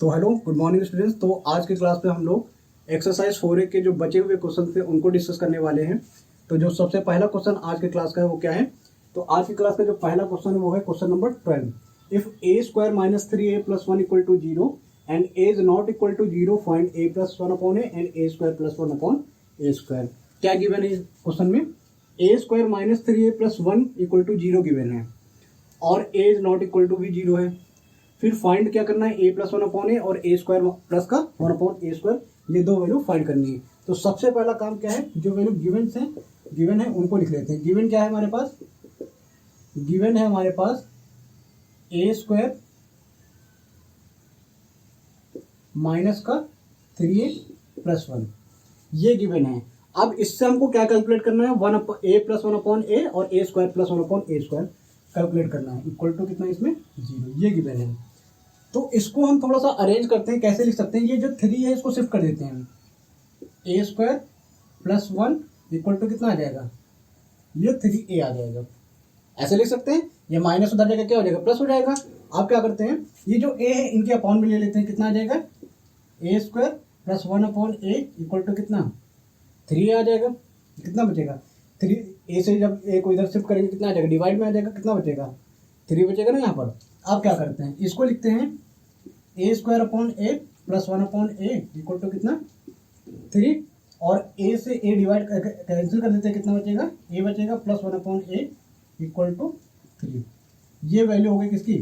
तो hello, good morning students. तो आज के क्लास में हम लोग एक्सरसाइज 4A के जो बचे हुए क्वेश्चन थे उनको डिस्कस करने वाले हैं। तो जो सबसे पहला क्वेश्चन आज के क्लास का है वो क्या है? तो आज की क्लास का जो पहला क्वेश्चन है वो है question number 12। If a square minus 3a plus 1 equal to 0 and a is not equal to 0 find a plus 1 upon a and a square plus 1 upon a square. क्या गिवन है question में? a square minus 3a plus 1 equal to 0 given है और a is not equal to भी 0 है। फिर find क्या करना है? a प्लस 1 अपॉन ए और a स्क्वायर प्लस का 1 अपॉन a स्क्वायर, ये दो वैल्यू फाइंड करनी है। तो सबसे पहला काम क्या है, जो वैल्यू गिवन है उनको लिख लेते हैं। गिवन क्या है हमारे पास? गिवन है हमारे पास a स्क्वायर माइनस का 3a प्लस 1, ये गिवन है। अब इससे हमको क्या कैलकुलेट करना है? a प्लस 1 अपॉन ए और a square plus 1 upon a square calculate करना है। इक्वल टू कितना इसमें? 0, ये गिवन है। तो इसको हम थोड़ा सा अरेंज करते हैं। कैसे लिख सकते हैं? ये जो 3 है इसको शिफ्ट कर देते हैं। a square plus 1 equal to कितना आ जाएगा? ये 3a आ जाएगा। ऐसे लिख सकते हैं। ये माइनस उधर जाएगा, क्या हो जाएगा? प्लस हो जाएगा। आप क्या करते हैं, ये जो a है इनके अपॉन में ले लेते हैं। कितना आ जाएगा? a square plus 1 upon a equal to कितना? 3 आ जाएगा। कितना बचेगा? 3 a से जब a को इधर शिफ्ट करेंगे कितना आ जाएगा? डिवाइड में आ जाएगा। कितना बचेगा? 3 बचेगा ना यहाँ पर। आप क्या करते हैं, इसको लिखते हैं a square upon a plus 1 upon a equal to कितना? 3, और a से a डिवाइड कैंसिल कर देते हैं। कितना बचेगा? a बचेगा plus 1 upon a equal to 3। ये वैल्यू हो गई किसकी?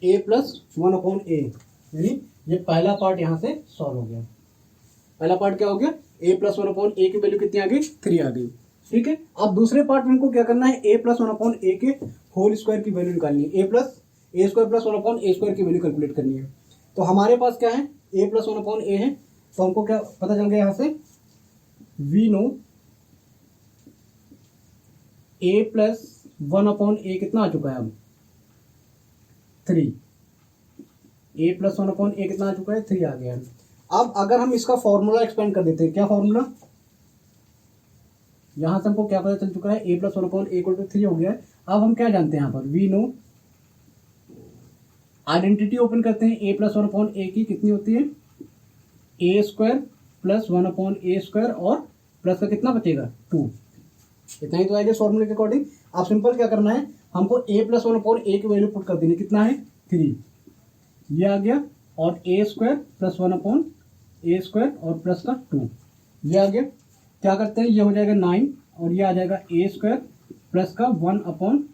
a प्लस 1 अपॉन a, यानी ये पहला पार्ट यहाँ से सॉल्व हो गया। पहला पार्ट क्या हो गया? a प्लस 1 अपॉन a की वैल्यू कितनी आ गई? 3 आ गई। ठीक है। अब दूसरे पार्ट में हमको क्या करना है? a प्लस 1 अपॉन a के होल स्क्वायर की वैल्यू निकालनी है। a square plus 1 upon a square की वैल्यू कैलकुलेट करनी है। तो हमारे पास क्या है? a प्लस 1 अपॉन a है। तो हमको क्या पता चल गया यहाँ से? We know a plus 1 upon a कितना आ चुका है? अब 3। a प्लस 1 अपॉन a कितना आ चुका है? 3 आ गया। अब अगर हम इसका फॉर्मूला एक्सपेंड कर देते हैं, क्या फॉर्मूला? यहां से हमको क्या पता चल चुका है? a plus 1 upon a equal to 3 हो गया है। अब हम क्या जानते हैं यहाँ पर? वी नो, आइडेंटिटी ओपन करते हैं। a प्लस 1 अपॉन a की कितनी होती है? a square plus 1 upon a square और प्लस का कितना बचेगा? 2। इतना ही तो आएगा फॉर्मूले के अकॉर्डिंग। आप सिंपल क्या करना है, हमको a प्लस 1 अपॉन a की वैल्यू पुट कर देनी। कितना है? 3, ये आ गया। और a square plus 1 upon a square और प्लस का 2, ये आ गया। क्या करते हैं, ये हो जाएगा 9 और ये आ जाएगा a स्क्वायर प्लस का 1 अपॉन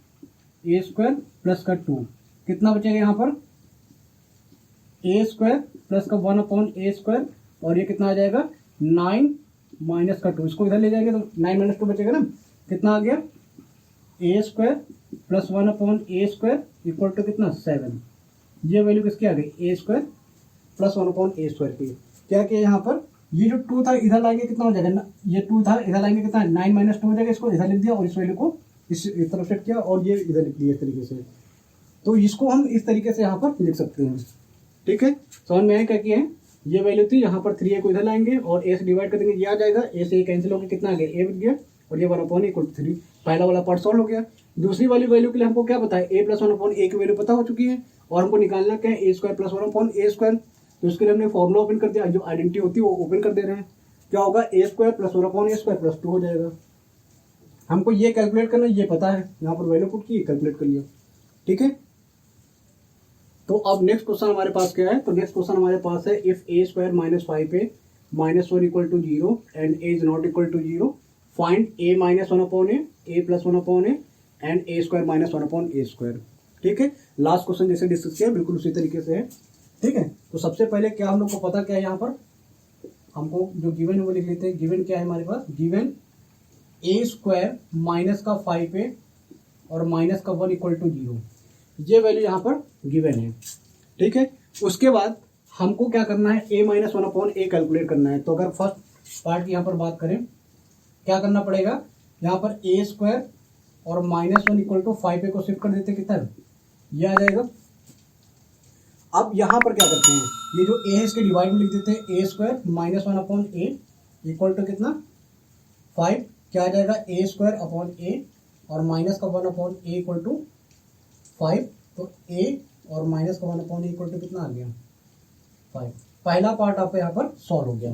a स्क्वायर प्लस का 2। कितना बचेगा यहाँ पर? a स्क्वायर प्लस का 1 अपॉन a स्क्वायर और ये कितना आ जाएगा? 9 माइनस का 2। इसको इधर ले जाएंगे तो 9 माइनस 2 बचेगा ना। कितना आ गया? a square plus 1 upon a square equal to कितना? 7। ये वैल्यू किसकी आ गई? a square plus 1 upon a square की। क्या किया यहाँ पर? ये जो 2 था इधर लाएंगे कितना हो जाएगा? ये 2 था इधर लाएंगे कितना? 9 माइनस 2 हो जाएगा। इसको इधर लिख दिया और इस वैल्यू को इस तरफ सेट किया और ये इधर लिख दिया इस तरीके से। तो इसको हम इस तरीके से यहाँ पर लिख सकते हैं। ठीक है, समझ में आया क्या किया है? ये वैल्यू थी, यहाँ पर 3a को इधर लाएंगे और a से डिवाइड कर देंगे, ये आ जाएगा। a से कैंसिल होकर कितना आ गया? a बच गया और ये 1 अपॉन इक्वल टू 3। पहला वाला पार्ट सॉल्व हो गया। दूसरी वाली वैल्यू के लिए हमको क्या पता है? a प्लस 1 अपॉन a की वैल्यू पता हो चुकी है और हमको निकालना क्या है? a square plus 1 upon a square. तो उसके लिए हमने फॉर्मुला ओपन कर दिया, जो आइडेंटिटी होती है वो ओपन कर दे रहे हैं। क्या होगा? a square plus 1 upon a square plus 2 हो जाएगा। हमको ये कैलकुलेट करना, ये पता है, यहाँ पर वैल्यू पुट की, कैलकुलेट कर लिया। ठीक है। तो अब नेक्स्ट क्वेश्चन हमारे पास क्या है? तो नेक्स्ट क्वेश्चन हमारे पास है if a square minus 5a minus 1 equal to 0 and a is not equal to 0 find a minus 1 upon a plus 1 upon a and a square minus 1 upon a square. ठीक है। Last question जैसे discuss किया बिल्कुल उसी तरीके से है। ठीक है। तो सबसे पहले क्या हम लोग को पता क्या है? यहाँ पर हमको जो गिवन है वो लिख लेते हैं। गिवन क्या है हमारे पास? गिवन a स्क्वायर माइनस का 5a और माइनस का 1 इक्वल टू 0, ये वैल्यू यहाँ पर गिवन है। ठीक है। उसके बाद हमको क्या करना है? a minus 1 upon a calculate करना है। तो अगर फर्स्ट पार्ट की यहाँ पर बात करें, क्या करना पड़ेगा? यहाँ पर a स्क्वायर और माइनस 1 इक्वल टू 5a को शिफ्ट कर देते कितना? ये आ जाएगा। अब यहाँ पर क्या करते हैं? ये जो a है इसके डिवाइड में लिख देते हैं। a square minus 1 upon a equal to कितना? 5। क्या आ जाएगा? a स्क्वायर अपॉन a और माइनस का 1 अपॉन a इक्वल टू 5। तो a और माइनस का 1 अपॉन a इक्वल टू कितना आ गया? 5। पहला पार्ट आपका यहाँ पर सॉल्व हो गया।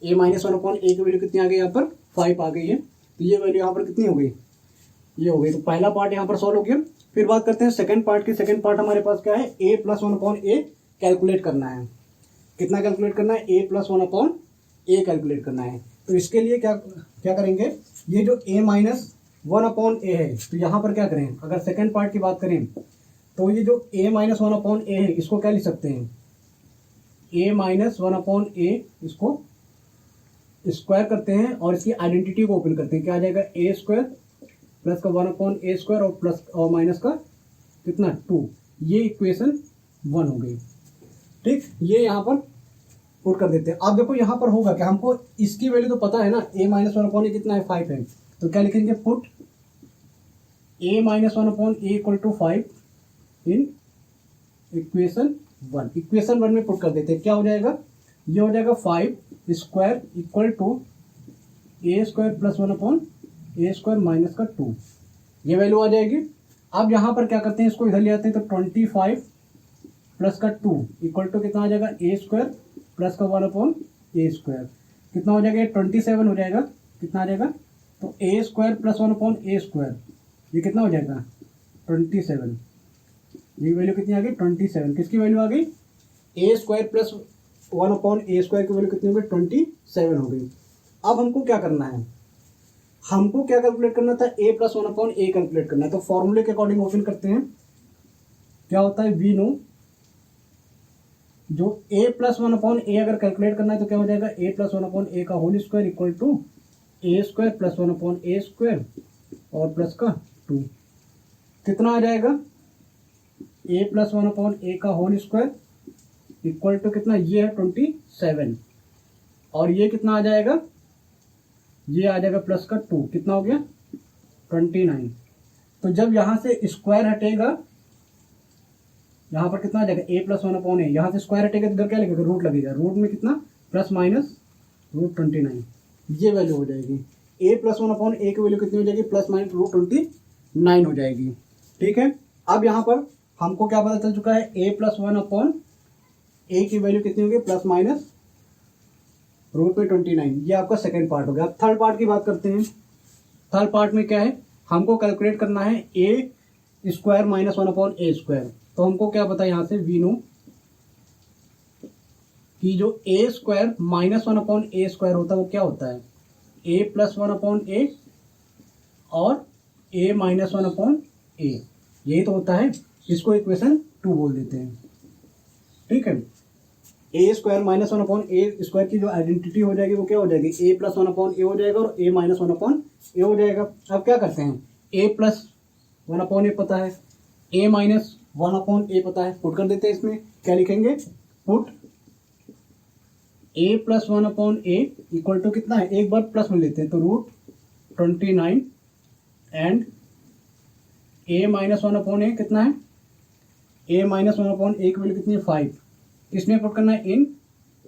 a माइनस 1/a की वैल्यू कितनी आ गई यहाँ पर 5 आ गई है। तो ये वैल्यू यहाँ पर कितनी हो गई, ये हो गई। तो पहला पार्ट यहाँ पर सॉल्व हो गया। फिर बात करते हैं सेकंड पार्ट की। सेकंड पार्ट हमारे पास क्या है, a प्लस 1/a कैलकुलेट करना है। कितना कैलकुलेट करना है, a प्लस 1/a कैलकुलेट करना है। तो इसके लिए क्या क्या करेंगे, ये जो a माइनस 1/a है, तो यहाँ पर क्या करें, अगर सेकंड पार्ट की बात करें तो ये जो a माइनस 1/a है इसको क्या लिख सकते हैं, a माइनस 1/a, इसको स्क्वायर करते हैं और इसकी आइडेंटिटी को ओपन करते हैं। क्या आ जाएगा, a स्क्वायर प्लस का 1/a स्क्वायर और प्लस और माइनस का कितना 2। ये इक्वेशन 1 हो गई। ठीक, ये यहाँ पर पुट कर देते हैं। अब देखो यहाँ पर होगा कि हमको इसकी वैल्यू तो पता है ना, a माइनस 1/a कितना है 5 है। तो क्या लिखेंगे, put a minus 1/a equal to 5 in equation 1। Equation 1 में पुट कर देते हैं। क्या हो जाएगा, ये हो जाएगा 5 square equal to a square plus 1/a square minus का 2, ये वैल्यू आ जाएगी। अब यहाँ पर क्या करते हैं, इसको इधर ले आते हैं। तो 25 प्लस का 2 इक्वल टू कितना आ जाएगा, a स्क्वायर प्लस का 1/a स्क्वायर कितना हो जाएगा, 27 हो जाएगा। कितना आ जाएगा, तो a square plus 1/a square ये कितना हो जाएगा 27। ये वैल्यू कितनी आ गई 27। किसकी वैल्यू आ गई, a square plus 1/a square की वैल्यू कितनी हो गई 27 हो गई। अब हमको क्या करना है, हमको क्या कैलकुलेट करना था, a प्लस 1/a कैलकुलेट करना है। तो फॉर्मूले के अकॉर्डिंग ओपन करते हैं। क्या होता है, वी नो जो a प्लस 1/a अगर कैलकुलेट करना है तो क्या हो जाएगा, a प्लस 1/a का whole square equal to a square plus 1/a square और प्लस का 2। कितना आ जाएगा, a प्लस 1/a का होल स्क्वायर इक्वल टू कितना, ये है 27 और ये कितना आ जाएगा, ये आ जाएगा प्लस का 2। कितना हो गया 29। तो जब यहाँ से स्क्वायर हटेगा, यहाँ पर कितना आ जाएगा, a प्लस 1/a, यहाँ से स्क्वायर हटेगा तो इधर क्या लगेगा, रूट लगेगा। रूट में कितना, प्लस माइनस रूट 29, ये वैल्यू हो जाएगी। a प्लस 1/a की वैल्यू कितनी हो जाएगी, प्लस माइनस रूट 29 हो जाएगी। ठीक है, अब यहाँ पर हमको क्या पता चल चुका है, a प्लस 1/a की वैल्यू कितनी होगी, प्लस माइनस रूट में 29। ये आपका सेकंड पार्ट हो गया। अब थर्ड पार्ट की बात करते हैं। थर्ड पार्ट में क्या है, हमको कैलकुलेट करना है a square minus 1/a square. तो हमको क्या पता है, यहाँ से वी नो कि जो a square minus 1/a square होता है वो क्या होता है, a प्लस 1/a और a माइनस 1/a, यही तो होता है। इसको इक्वेशन 2 बोल देते हैं। ठीक है, a square minus 1/a square की जो आइडेंटिटी हो जाएगी वो क्या हो जाएगी, a प्लस 1/a हो जाएगा और a माइनस 1/a हो जाएगा। अब क्या करते हैं, a प्लस 1/a पता है, a माइनस 1/a पता है, पुट कर देते हैं। इसमें क्या लिखेंगे, put a plus 1/a equal to कितना है, एक बार प्लस में लेते हैं तो root 29 and a minus 1/a कितना है, a माइनस 1/a की वैल्यू कितनी है 5। इसमें पुट करना है इन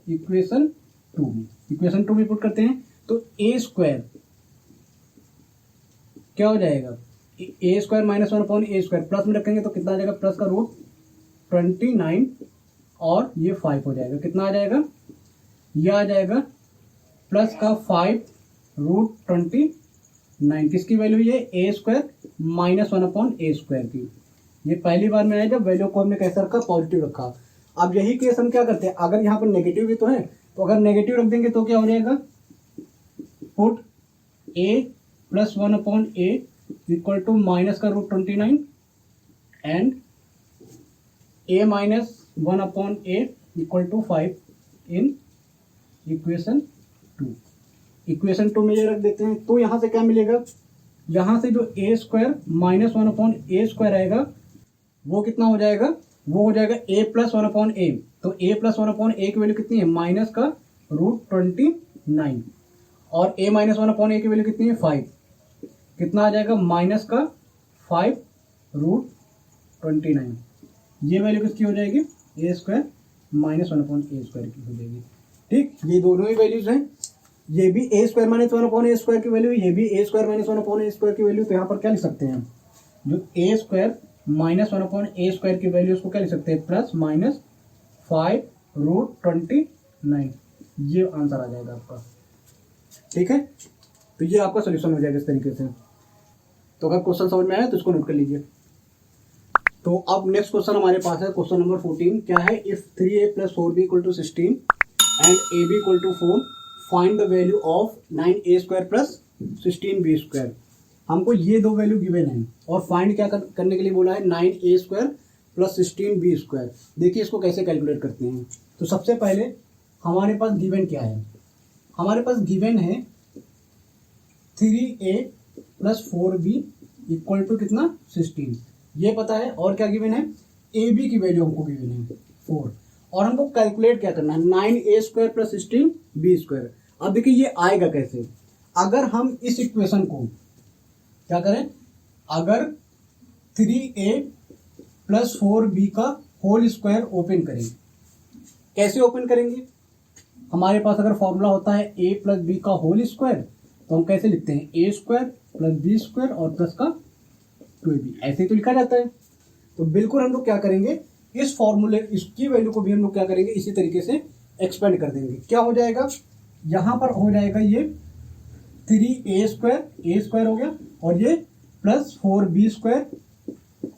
इक्वेशन 2। इक्वेशन 2 में पुट करते हैं तो a स्क्वायर क्या हो जाएगा, a square minus 1/a square plus में रखेंगे तो कितना आ जाएगा, प्लस का रूट 29 और ये 5 हो जाएगा। कितना आ जाएगा, यह आ जाएगा प्लस का 5 रूट 29। किसकी वैल्यू, ये a square minus 1/a square की। ये पहली बार में आया जब वैल्यू को हमने कैसा रखा, पॉजिटिव रखा। अब यही केस हम क्या करते हैं, अगर यहाँ पर नेगेटिव भी तो है, तो अगर नेगेटिव रख देंगे तो क्या हो जाएगा, put a plus 1/a equal to minus का root 29 and a minus 1/a equal to 5 in equation 2। Equation 2 में ये रख देते हैं। तो यहाँ से क्या मिलेगा, यहाँ से जो a square minus 1/a square आएगा वो कितना हो जाएगा, वो हो जाएगा a प्लस 1/a। तो a प्लस 1/a की वैल्यू कितनी है, माइनस का रूट 29 और a माइनस 1/a की वैल्यू कितनी है 5। कितना आ जाएगा, माइनस का 5 रूट 29। ये वैल्यू किसकी हो जाएगी, a square minus 1/a square की हो जाएगी। ठीक, ये दोनों ही वैल्यूज हैं। ये भी a square minus 1/a square की वैल्यू, ये भी a square minus 1/a square की वैल्यू। तो यहाँ पर क्या लिख सकते हैं, जो a square minus 1/a square की वैल्यू उसको क्या लिख सकते हैं, प्लस माइनस 5 √29, ये आंसर आ जाएगा आपका। ठीक है, तो ये आपका सोल्यूशन हो जाएगा इस तरीके से। तो अगर क्वेश्चन समझ में आया तो इसको नोट कर लीजिए। तो अब नेक्स्ट क्वेश्चन हमारे पास है क्वेश्चन नंबर 14। क्या है? If 3a + 4b = 16 and ab = 4, find the value of 9a² + 16b²। हमको ये दो वैल्यू गिवन है और फाइंड क्या करने के लिए बोला है? 9a² + 16b²। देखिए इसको कैसे कैलकुलेट करते हैं। तो सबसे पहले हमारे पास गिवन क्या है? हमारे पास गिवन है 3a + 4b = कितना? 16, ये पता है। और क्या गिवन है? ए बी की वैल्यू हमको गिवन है 4, और हमको कैलकुलेट क्या करना है? 9a² + 16b²। अब देखिए ये आएगा कैसे? अगर हम इस इक्वेशन को क्या करें? अगर 3a + 4b का होल स्क्वायर ओपन करें, कैसे ओपन करेंगे? हमारे पास अगर फॉर्मूला होता है a + b का होल स्क्वायर, तो हम कैसे लिखते हैं? a² + b² और प्लस का 2ab, ऐसे ही तो लिखा जाता है। तो बिल्कुल हम लोग क्या करेंगे? इस फॉर्मूले, इसकी वैल्यू को भी हम लोग क्या करेंगे? इसी तरीके से एक्सपेंड कर देंगे। क्या हो जाएगा? यहाँ पर हो जाएगा ये 3a² हो गया, और ये प्लस 4b²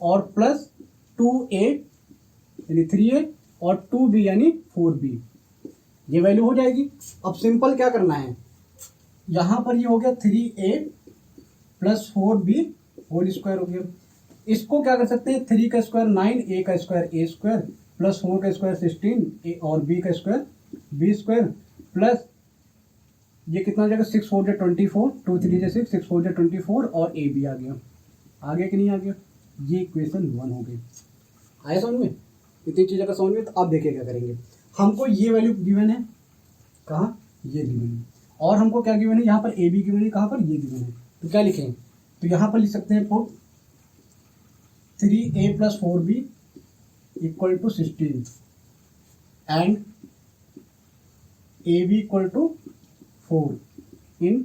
और प्लस 2a यानी 3a और 2b यानी 4b, ये वैल्यू हो जाएगी। अब सिंपल क्या करना है? यहाँ पर ये हो गया 3a + 4b होल स्क्वायर हो गया। इसको क्या कर सकते हैं? 3 का स्क्वायर 9, a का स्क्वायर a² प्लस 4 का स्क्वायर 16 और b का स्क्वायर b², प्लस ये कितना हो जाएगा? 6 4 24, 2 3 6, 6 4 24 और a b आ गया। आ गया कि नहीं आ गया? ये इक्वेशन 1 हो गई। आया समझ में? इतनी चीज़ अगर समझ में, तो आप देखिए क्या करेंगे। हमको ये वैल्यू गिवन है, कहाँ? ये गिवन है। और हमको क्या गिवन है? यहाँ पर ए बी गिवन है, कहाँ पर? ये गिवन है। तो क्या लिखें? तो यहाँ पर लिख सकते हैं put 3a + 4b = 16 and ab = 4 in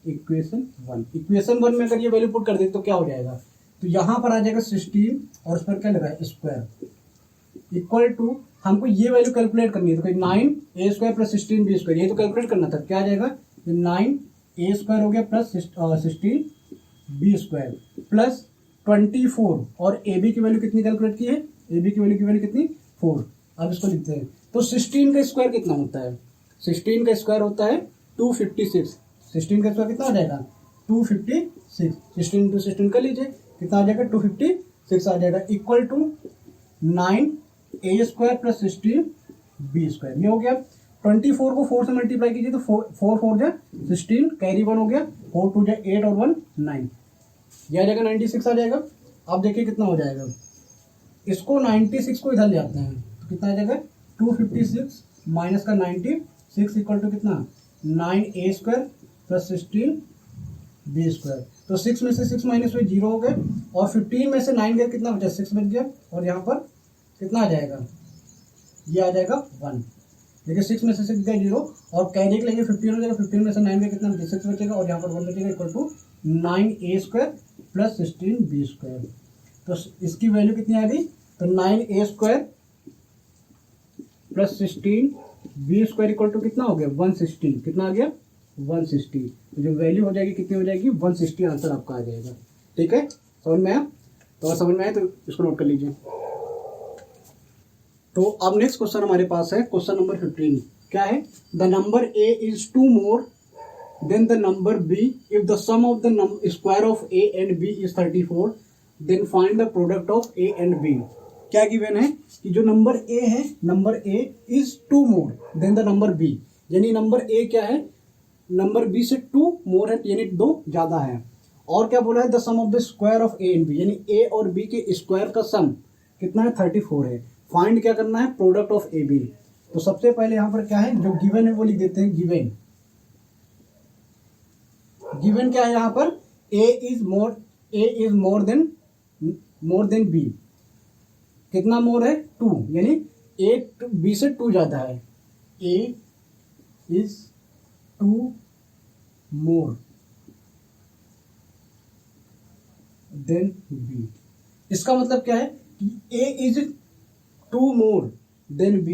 equation 1। Equation 1 में अगर ये वैल्यू पुट कर दे तो क्या हो जाएगा? तो यहाँ पर आ जाएगा 16 और उस पर क्या लगा है? स्क्वायर इक्वल टू, हमको ये वैल्यू कैलकुलेट करनी है। तो 9a² + 16b², ये तो कैलकुलेट करना था। क्या आ जाएगा? 9a² हो गया प्लस 16b² प्लस 24, और ए बी की वैल्यू कितनी कैलकुलेट की है? ए बी की वैल्यू कितनी? 4। अब इसको लिखते हैं। तो 16 का स्क्वायर कितना होता है? 16 का स्क्वायर होता है 256। 16 का स्क्वायर कितना हो जाएगा? 256। 16 × 16 कर लीजिए, कितना आ जाएगा? 256 आ जाएगा, इक्वल टू 9a² + 16b²। ये हो गया। 24 को 4 से मल्टीप्लाई कीजिए तो 4 4 जा 16, कैरी 1 हो गया, 4 2 जा 8 और 1 9, ये आ जाएगा 96 आ जाएगा। अब देखिए कितना हो जाएगा। इसको 96 को इधर ले आते हैं तो कितना आ जाएगा? 256 माइनस का 96 इक्वल टू कितना? 9a² + 16b²। तो 6 में से 6 माइनस में 0 हो गए, और 15 में से 9 गया, कितना बचा? 6 बच गया, और यहाँ पर कितना आ जाएगा? ये आ जाएगा 1। देखिए 6 में से 6 गया 0, और कैरी के लेंगे 15 हो जाएगा, 15 में से 9 गया, कितना बचा? 6 बचेगा, और यहाँ पर 1 बचेगा, इक्वल टू 9a² + 16b²। तो इसकी वैल्यू कितनी आ गई? तो 9a² + 16b² इक्वल टू कितना हो गया? 160। कितना आ गया? 160। तो जो वैल्यू हो जाएगी कितनी हो जाएगी? 160 आंसर आपका आ जाएगा। ठीक है, समझ में आया? तो अगर समझ में आए तो इसको नोट कर लीजिए। तो अब नेक्स्ट क्वेश्चन हमारे पास है क्वेश्चन नंबर 15। क्या है? The number a is 2 more than the number b if the sum of the square of a and b is 34, then find the product of a and b। क्या given है कि जो number a है, number a is 2 more than the number b, यानी number a क्या है? Number b से 2 मोर है, यानी 2 ज्यादा है। और क्या बोला है? The sum of the square of a and b, यानी a और b के स्क्वायर का सम कितना है? 34 है। फाइंड क्या करना है? Product of A b. तो सबसे पहले यहाँ पर क्या है? जो गिवन है वो लिख देते हैं। गिवन क्या है यहाँ पर? a is more than b। कितना मोर है? 2, यानी a b से 2 ज्यादा है। a is 2 more than b। इसका मतलब क्या है कि a is 2 more than b,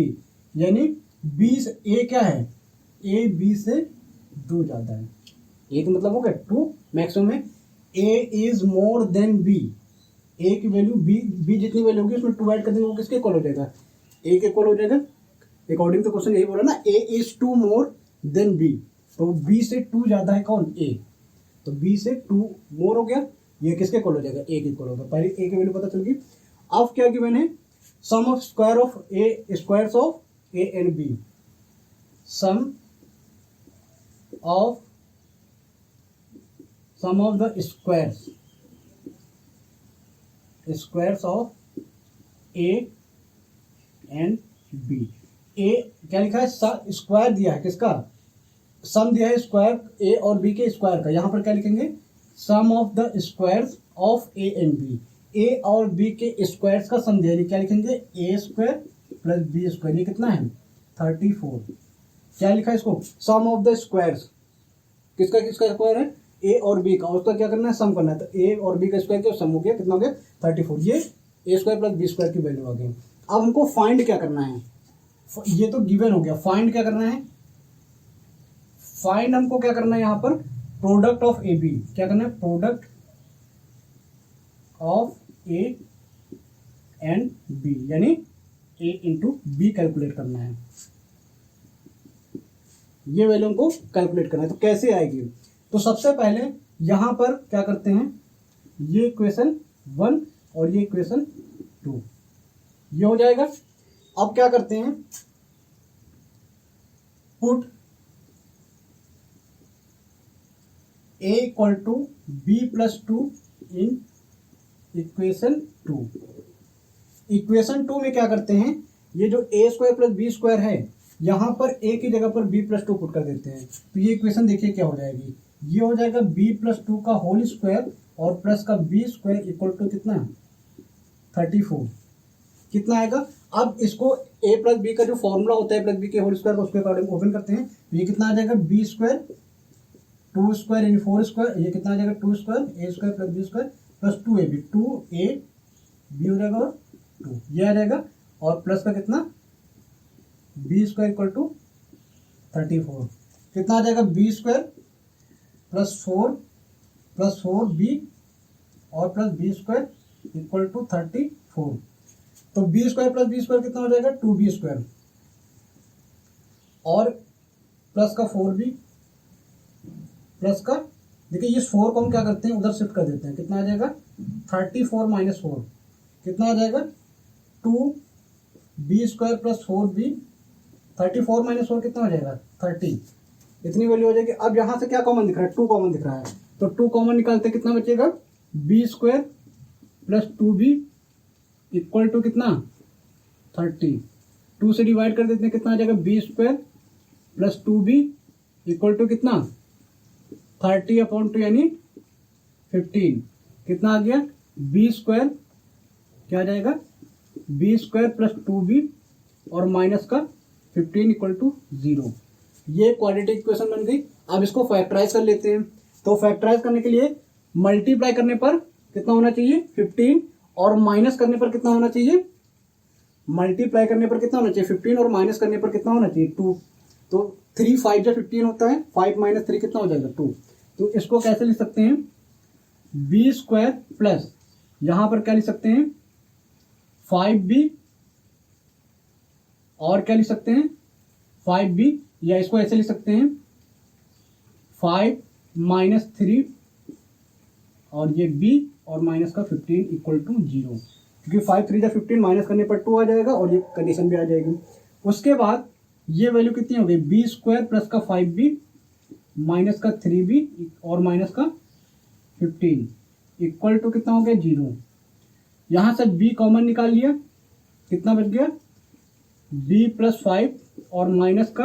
यानी बी से ए क्या है, ए बी से 2 ज़्यादा है। ए का मतलब हो गया 2 मैक्सिमम में ए इज मोर देन बी, ए की वैल्यू बी जितनी वैल्यू होगी उसमें 2 ऐड कर देंगे वो किसके इक्वल हो जाएगा, ए के इक्वल हो जाएगा। अकॉर्डिंग टू क्वेश्चन यही बोला ना, ए इज 2 मोर देन बी, तो बी से 2 ज़्यादा है कौन, ए, तो बी से 2 मोर हो गया, ये किसके इक्वल हो जाएगा, ए के इक्वल होगा। पहले ए की वैल्यू पता चल गई। अब क्या गिवन है, sum of square of A squares of A and B, sum of the squares of A and B. A क्या लिखा है, स्क्वायर दिया है किसका, सम दिया है स्क्वायर ए और बी के स्क्वायर का, यहाँ पर क्या लिखेंगे, sum of the squares of A and B, A और बी के स्क्वायर्स का सम दिया है, क्या लिखेंगे, ए स्क्वायर प्लस बी स्क्वायर, ये कितना है 34। क्या लिखा है इसको, सम ऑफ द स्क्वायर्स, किसका किसका स्क्वायर है, ए और बी का, उसका क्या करना है, सम करना है, तो ए और बी का स्क्वायर क्या सम हो गया, कितना हो गया 34, ये ए स्क्वायर प्लस बी स्क्वायर की वैल्यू आ गई। अब हमको फाइंड क्या करना है, ये तो गिवन हो गया, फाइंड क्या करना है, फाइंड हमको क्या करना है यहाँ पर, प्रोडक्ट ऑफ ए बी, क्या करना है, product of A and b, यानी ए इंटू बी कैलकुलेट करना है, ये वैल्यू हमको कैलकुलेट करना है। तो कैसे आएगी, तो सबसे पहले यहां पर क्या करते हैं, ये इक्वेशन 1 और ये इक्वेशन 2 ये हो जाएगा। अब क्या करते हैं, put a equal to b plus 2 in equation 2। Equation 2 में क्या करते हैं, ये जो a square plus B square है, यहाँ पर a की जगह पर b प्लस 2 पुट कर देते हैं, तो ये इक्वेशन देखिए क्या हो जाएगी, ये हो जाएगा b प्लस 2 का होल स्क्वायर और प्लस का b स्क्वायर इक्वल टू कितना 34, कितना आएगा। अब इसको a प्लस बी का जो फॉर्मूला होता है प्लस बी के होल स्क्वायर, उसके अकॉर्डिंग ओपन करते हैं, तो ये कितना आ जाएगा, बी स्क्वायर 2 स्क्वायर यानी 4 स्क्वायर, ये कितना आ जाएगा 2 square, A square plus B square plus 2ab, 2ab हो जाएगा और 2 ये आ जाएगा, और प्लस का कितना बी स्क्वायर इक्वल टू 34, कितना आ जाएगा, बी स्क्वायर प्लस 4 बी और plus B square equal to 34, तो b square plus B square कितना हो जाएगा, 2b स्क्वायर और प्लस का 4b प्लस का, देखिए ये 4 को हम क्या करते हैं उधर शिफ्ट कर देते हैं, कितना आ जाएगा 34 माइनस 4 कितना आ जाएगा 2b square plus 4b, 34 minus 4 कितना हो जाएगा 30, इतनी वैल्यू हो जाएगी। अब यहाँ से क्या कॉमन दिख रहा है, 2 कॉमन दिख रहा है, तो 2 कॉमन निकालते कितना बचेगा, b square plus 2b equal to कितना 30, 2 से डिवाइड कर देते हैं, कितना आ जाएगा b square plus 2b equal to कितना 30/2 यानी 15, कितना आ गया b स्क्वायर, क्या आ जाएगा b स्क्वायर प्लस 2b और माइनस का 15 इक्वल टू 0, ये क्वाड्रेटिक इक्वेशन बन गई। अब इसको फैक्टराइज कर लेते हैं, तो फैक्टराइज करने के लिए मल्टीप्लाई करने पर कितना होना चाहिए 15 और माइनस करने पर कितना होना चाहिए, मल्टीप्लाई करने पर कितना होना चाहिए 15 और माइनस करने पर कितना होना चाहिए 2, तो 3 5 जो 15 होता है, 5 माइनस 3 कितना हो जाएगा 2, तो इसको कैसे लिख सकते हैं, बी स्क्वायर प्लस यहाँ पर क्या लिख सकते हैं 5b और क्या लिख सकते हैं 5b, या इसको ऐसे लिख सकते हैं 5 माइनस 3 और ये b और माइनस का 15 इक्वल टू 0, क्योंकि 5 3 15 माइनस करने पर 2 आ जाएगा और ये कंडीशन भी आ जाएगी। उसके बाद ये वैल्यू कितनी हो गई, बी स्क्वायर प्लस का 5b माइनस का 3b और माइनस का 15 इक्वल टू कितना हो गया 0। यहाँ से b कॉमन निकाल लिया, कितना बच गया b प्लस 5 और माइनस का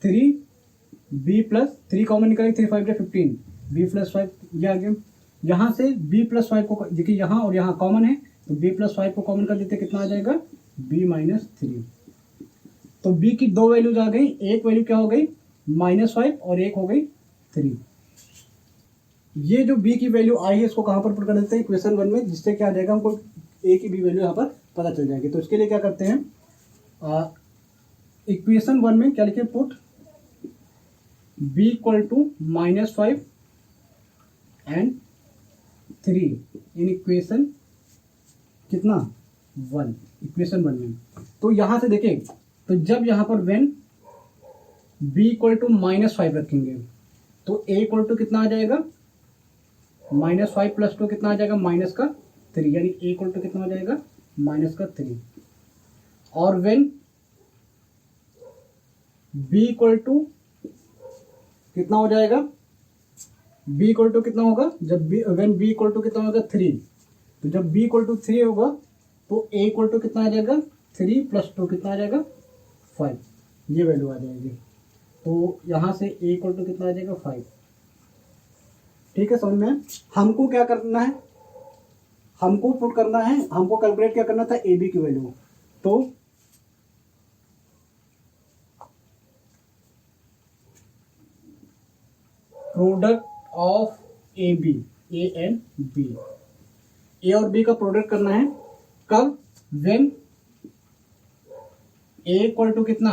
3b प्लस 3 कॉमन निकालिए, 3 5 15 b प्लस 5 ये आ गया। यहाँ से b प्लस 5 को देखिए यहाँ और यहाँ कॉमन है, तो b प्लस 5 को कॉमन कर देते कितना आ जाएगा b माइनस 3, तो b की 2 वैल्यूज आ गई, एक वैल्यू क्या हो गई -5 और एक हो गई 3। ये जो b की वैल्यू आई है इसको कहाँ पर पुट कर देते हैं इक्वेशन 1 में, जिससे क्या आ जाएगा हमको a की b वैल्यू यहाँ पर पता चल जाएगी। तो इसके लिए क्या करते हैं इक्वेशन 1 में क्या लिखे, put b equal to -5 and 3 in equation कितना 1, इक्वेशन 1 में। तो यहां से देखें, तो जब यहां पर वेन b इक्वल टू -5 रखेंगे तो a इक्वल टू कितना आ जाएगा, -5 + 2 कितना आ जाएगा, -3, यानी a इक्वल टू कितना आ जाएगा, -3। और वेन b इक्वल टू कितना हो जाएगा, b इक्वल टू कितना होगा, जब वेन b इक्वल टू कितना होगा 3, तो जब b इक्वल टू 3 होगा तो a इक्वल टू कितना आ जाएगा, 3 + 2 कितना आ जाएगा, 5, ये वैल्यू आ जाएगी। तो यहाँ से a इक्वल टू कितना आ जाएगा, 5। ठीक है, समझ में। हमको क्या करना है, हमको पुट करना है, हमको कैलकुलेट क्या करना था, ए बी की वैल्यू। तो product of A B, A and B, A और बी का प्रोडक्ट करना है कब, वेन ए इक्वल टू कितना,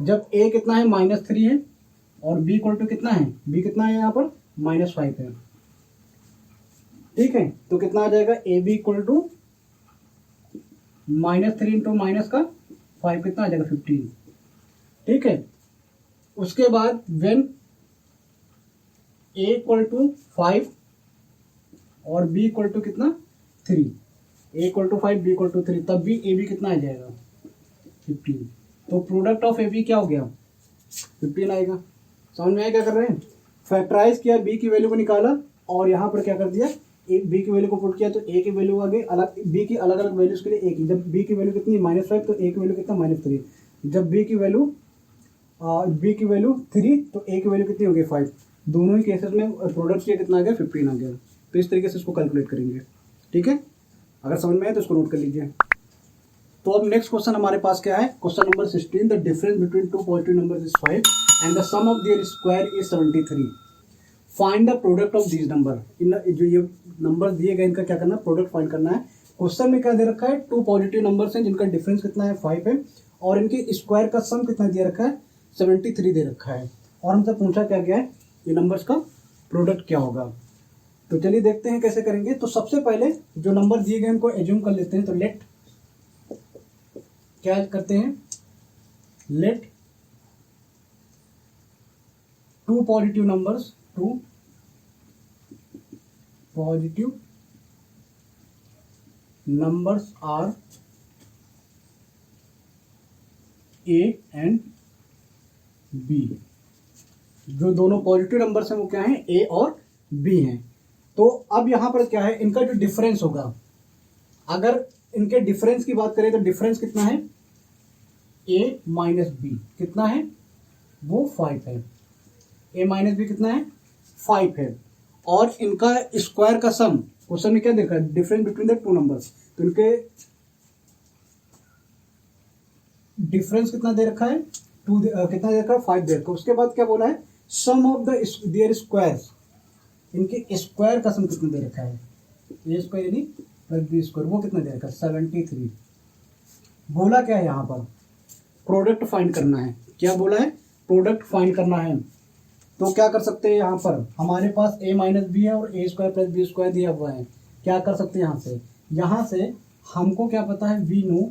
जब ए कितना है, -3 है, और बी इक्वल टू कितना है, बी कितना है यहाँ पर, -5 है। ठीक है, तो कितना आ जाएगा, a b equal to -3 into -5 कितना आ जाएगा, 15। ठीक है, उसके बाद वेन ए इक्वल टू 5 और बी इक्वल टू कितना, 3, A equal to 5, B equal to 3, तब भी ए बी कितना आ जाएगा, 15। तो प्रोडक्ट ऑफ ए बी क्या हो गया, 15 आएगा। समझ में आया क्या कर रहे हैं, फैक्टराइज किया, बी की वैल्यू को निकाला और यहाँ पर क्या कर दिया, बी की वैल्यू को पुट किया तो ए की वैल्यू आ गई, अलग बी की अलग अलग वैल्यूज के लिए एक ही। जब बी की वैल्यू कितनी, -5, तो ए की वैल्यू कितना, -3। जब बी की वैल्यू 3 तो ए की वैल्यू कितनी हो गई, 5। दोनों ही केसेस में प्रोडक्ट किया कितना आ गया, 15 आ गया। तो इस तरीके से इसको कैलकुलेट करेंगे। ठीक है, अगर समझ में आए तो इसको नोट कर लीजिए। तो अब नेक्स्ट क्वेश्चन हमारे पास क्या है, question number 16, the difference between two positive numbers is 5 and the sum of their square is 73। Find the product of these number. इन जो ये नंबर दिए गए इनका क्या करना है, प्रोडक्ट फाइंड करना है। क्वेश्चन में क्या दे रखा है, 2 पॉजिटिव नंबर्स हैं जिनका डिफरेंस कितना है, 5 है, और इनके स्क्वायर का सम कितना दे रखा है, 73 दे रखा है। और हमसे पूछा क्या गया है, ये नंबर्स का प्रोडक्ट क्या होगा। तो चलिए देखते हैं कैसे करेंगे। तो सबसे पहले जो नंबर दिए गए उनको एज्यूम कर लेते हैं। तो लेट क्या करते हैं, let 2 positive numbers, 2 positive numbers are a and b. जो दोनों पॉजिटिव नंबर्स हैं वो क्या हैं, ए और बी हैं। तो अब यहां पर क्या है, इनका जो डिफरेंस होगा, अगर इनके डिफरेंस की बात करें तो डिफरेंस कितना है, ए माइनस बी कितना है, वो 5 है। ए माइनस बी कितना है, 5 है। और इनका स्क्वायर का सम, क्वेश्चन में क्या देखा है, डिफरेंस बिटवीन द 2 नंबर्स। तो इनके डिफरेंस कितना दे रखा है, 2 कितना दे रखा है, 5 दे रखा है। उसके बाद क्या बोला है, sum of the there squares, इनके स्क्वायर का सम कितना दे रखा है, ए स्क्वायर यानी प्लस बी स्क्वायर, वो कितना दे रखा है, 73। बोला क्या है यहाँ पर, प्रोडक्ट फाइंड करना है। क्या बोला है, प्रोडक्ट फाइंड करना है। तो क्या कर सकते हैं, यहाँ पर हमारे पास a माइनस बी है और a square plus B square दिया हुआ है। क्या कर सकते हैं, यहाँ से हमको क्या पता है, वी नो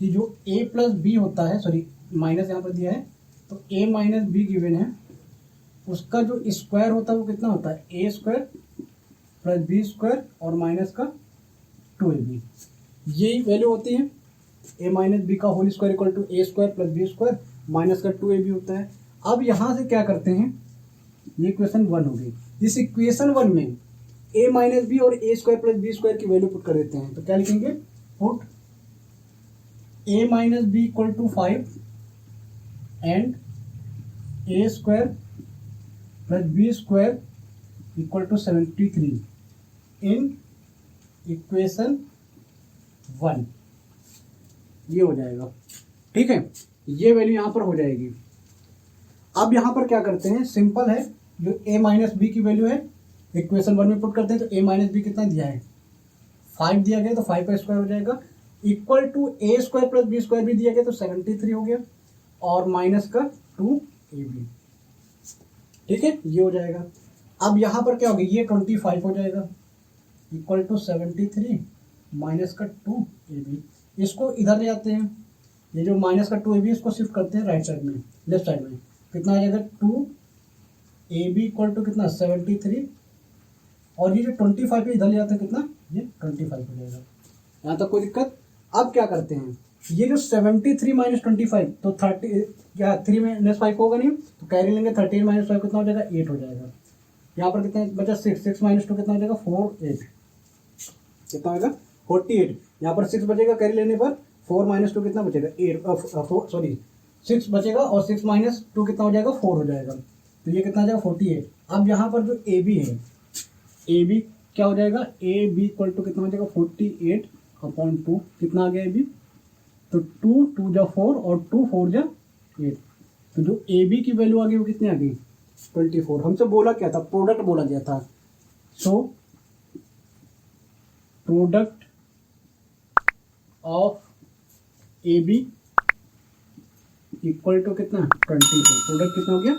कि जो a प्लस बी होता है, सॉरी माइनस यहाँ पर दिया है, तो a माइनस बी गिवन है, उसका जो स्क्वायर होता है वो कितना होता है, a square plus B square और माइनस का 2ab। यही वैल्यू होती है, a माइनस बी का whole square equal to a square plus B square minus का 2ab होता है। अब यहाँ से क्या करते हैं, ये इक्वेशन 1 हो गई। इस इक्वेशन 1 में a माइनस बी और a square plus B square की वैल्यू पुट कर देते हैं। तो क्या लिखेंगे, put a minus b equal to 5 and a square plus B square equal to 73 in equation 1। ये हो जाएगा। ठीक है, ये वैल्यू यहाँ पर हो जाएगी। अब यहाँ पर क्या करते हैं, सिंपल है, जो a माइनस बी की वैल्यू है इक्वेशन 1 में पुट करते हैं। तो a माइनस बी कितना दिया है, 5 दिया गया, तो 5 का स्क्वायर हो जाएगा। Equal to a square plus B square भी दिया गया तो 73 हो गया और माइनस का 2ab। ठीक है, ये हो जाएगा। अब यहाँ पर क्या हो गया, ये 25 हो जाएगा इक्वल टू 73 माइनस का 2ab। इसको इधर ले आते हैं, ये जो माइनस का 2ab इसको शिफ्ट करते हैं राइट साइड में, लेफ्ट साइड में। कितना आ जाएगा 2ab इक्वल टू कितना 73 और ये जो 25 पे इधर ले आते हैं कितना, ये 25 हो जाएगा। यहाँ तक कोई दिक्कत। अब क्या करते हैं, ये जो 73 माइनस 25 तो 30 क्या 3 माइनस 5 होगा नहीं, तो कैरी लेंगे 13 माइनस 5 कितना हो जाएगा 8 हो जाएगा। यहाँ पर कितना बचा 6 माइनस 2 कितना हो जाएगा 48, कितना होगा 48। यहाँ पर 6 बचेगा कैरी लेने पर, 4 माइनस 2 कितना बचेगा 8 सॉरी 6 बचेगा और 6 माइनस 2 कितना हो जाएगा 4 हो जाएगा, तो ये कितना हो जाएगा 48। अब यहाँ पर जो ए बी है, ए बी क्या हो जाएगा, ए बी इक्वल टू कितना हो जाएगा 48/2 कितना आ गया ए बी, तो 2 जा 4 और 2 4 जा 8, तो जो ए बी की वैल्यू आ गई वो कितनी आ गई 24। हमसे बोला क्या था, प्रोडक्ट बोला गया था। So product of A b equal to कितना 24, प्रोडक्ट कितना हो गया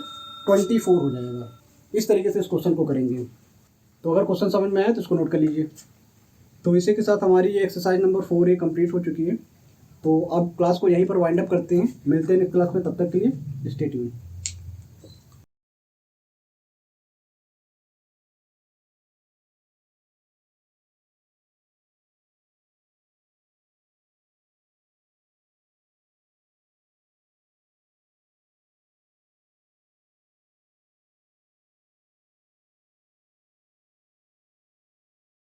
24 हो जाएगा। इस तरीके से इस क्वेश्चन को करेंगे। तो अगर क्वेश्चन समझ में आया तो इसको नोट कर लीजिए। तो इसी के साथ हमारी ये एक्सरसाइज नंबर 4A कंप्लीट हो चुकी है। तो अब क्लास को यहीं पर वाइंड अप करते हैं, मिलते हैं नेक्स्ट क्लास में, तब तक के लिए स्टे ट्यून्ड।